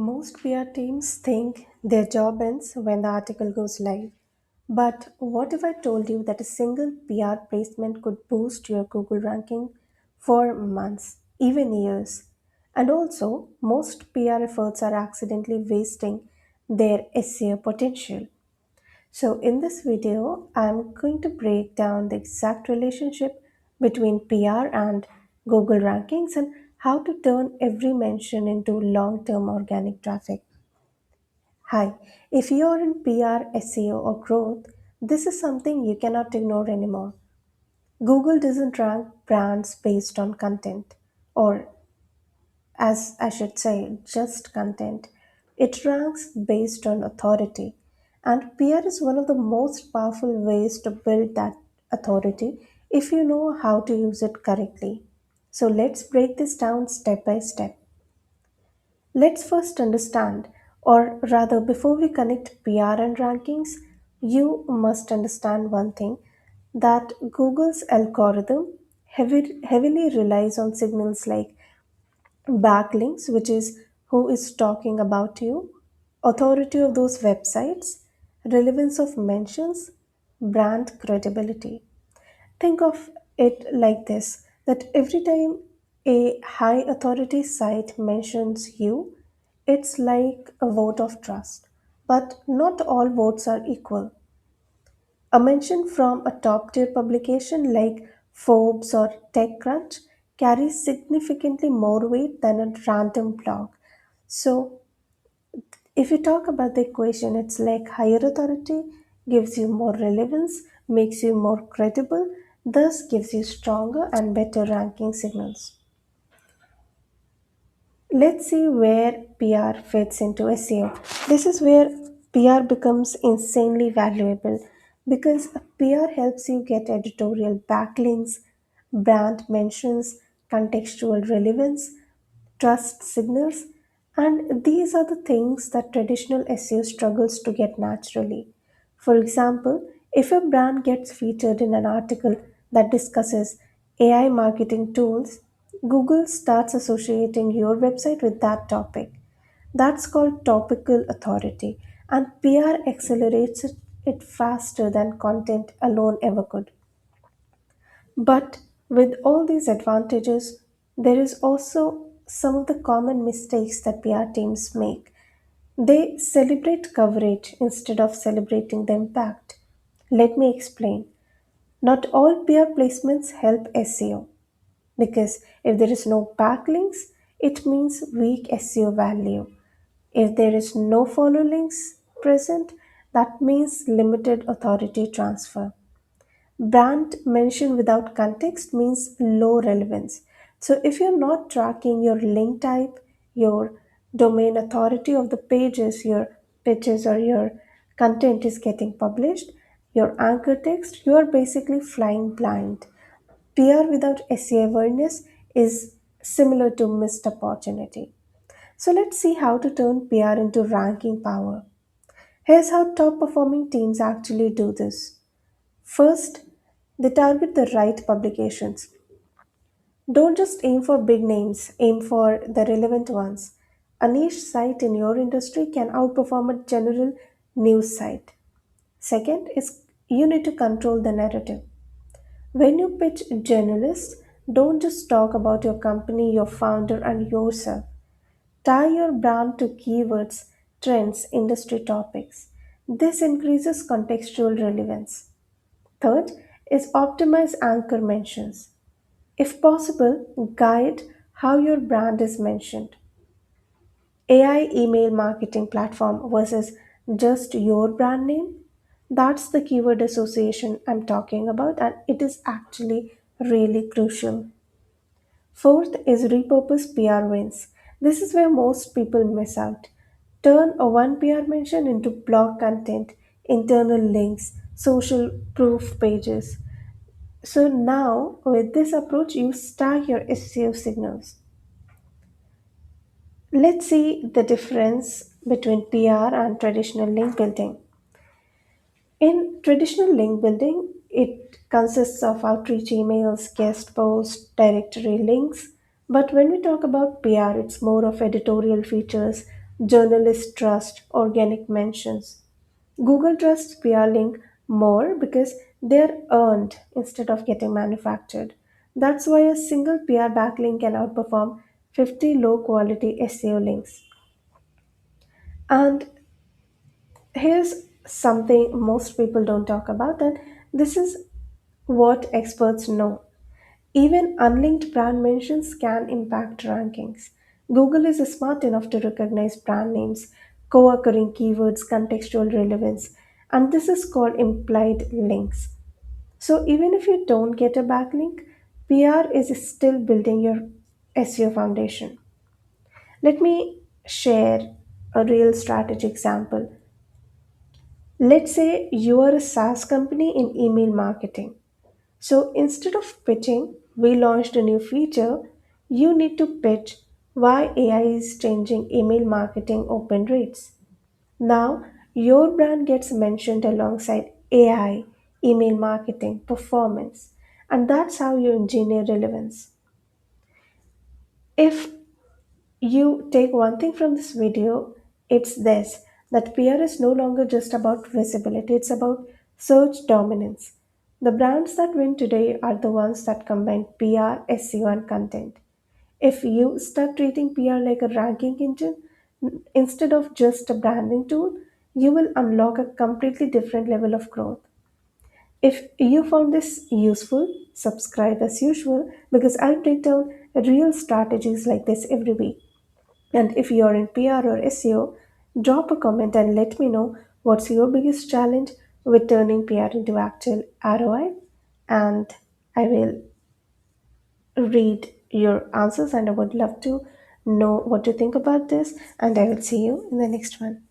Most PR teams think their job ends when the article goes live. But what if I told you that a single PR placement could boost your Google ranking for months, even years? And also, most PR efforts are accidentally wasting their SEO potential. So, in this video, I'm going to break down the exact relationship between PR and Google rankings and how to turn every mention into long term organic traffic. Hi, if you're in PR, SEO, or growth, this is something you cannot ignore anymore. Google doesn't rank brands based on content, or as I should say, just content. It ranks based on authority. And PR is one of the most powerful ways to build that authority if you know how to use it correctly. So let's break this down step by step. Let's first understand, or rather, before we connect PR and rankings, you must understand one thing that Google's algorithm heavily relies on signals like backlinks, which is who is talking about you, authority of those websites, relevance of mentions, brand credibility. Think of it like this, that every time a high authority site mentions you, it's like a vote of trust. But not all votes are equal. A mention from a top tier publication like Forbes or TechCrunch carries significantly more weight than a random blog. So, if you talk about the equation, it's like higher authority gives you more relevance, makes you more credible, thus gives you stronger and better ranking signals. Let's see where PR fits into SEO. This is where PR becomes insanely valuable because PR helps you get editorial backlinks, brand mentions, contextual relevance, trust signals, and these are the things that traditional SEO struggles to get naturally. For example, if a brand gets featured in an article that discusses AI marketing tools, Google starts associating your website with that topic. That's called topical authority, and PR accelerates it faster than content alone ever could. But with all these advantages, there is also some of the common mistakes that PR teams make. They celebrate coverage instead of celebrating the impact. Let me explain. Not all PR placements help SEO because if there is no backlinks, it means weak SEO value. If there is no follow links present, that means limited authority transfer. Brand mention without context means low relevance. So if you're not tracking your link type, your domain authority of the pages your pitches or your content is getting published, your anchor text, you are basically flying blind. PR without SEO awareness is similar to missed opportunity. So let's see how to turn PR into ranking power. Here's how top performing teams actually do this. First, they target the right publications. Don't just aim for big names, aim for the relevant ones. A niche site in your industry can outperform a general news site. Second is you need to control the narrative. When you pitch journalists, don't just talk about your company, your founder, and yourself. Tie your brand to keywords, trends, industry topics. This increases contextual relevance. Third is optimize anchor mentions. If possible, guide how your brand is mentioned. AI email marketing platform versus just your brand name. That's the keyword association I'm talking about, and it is actually really crucial. Fourth is repurpose PR wins. This is where most people miss out. Turn a one PR mention into blog content, internal links, social proof pages. So now, with this approach, you stack your SEO signals. Let's see the difference between PR and traditional link building. In traditional link building, it consists of outreach emails, guest posts, directory links. But when we talk about PR, it's more of editorial features, Journalists trust organic mentions. Google trusts PR link more because they're earned instead of getting manufactured. That's why a single PR backlink can outperform 50 low quality SEO links. And here's something most people don't talk about, and this is what experts know. Even unlinked brand mentions can impact rankings. Google is smart enough to recognize brand names, co occurring keywords, contextual relevance, and this is called implied links. So even if you don't get a backlink, PR is still building your SEO foundation. Let me share a real strategy example. Let's say you are a SaaS company in email marketing. So instead of pitching, we launched a new feature, you need to pitch why AI is changing email marketing open rates. Now, your brand gets mentioned alongside AI, email marketing, performance, and that's how you engineer relevance. If you take one thing from this video, it's this, that PR is no longer just about visibility, it's about search dominance. The brands that win today are the ones that combine PR, SEO, and content. If you start treating PR like a ranking engine instead of just a branding tool, you will unlock a completely different level of growth. If you found this useful, subscribe as usual because I'll break down real strategies like this every week. And if you're in PR or SEO, drop a comment and let me know what's your biggest challenge with turning PR into actual ROI. And I will read your answers and I would love to know what you think about this. And I will see you in the next one.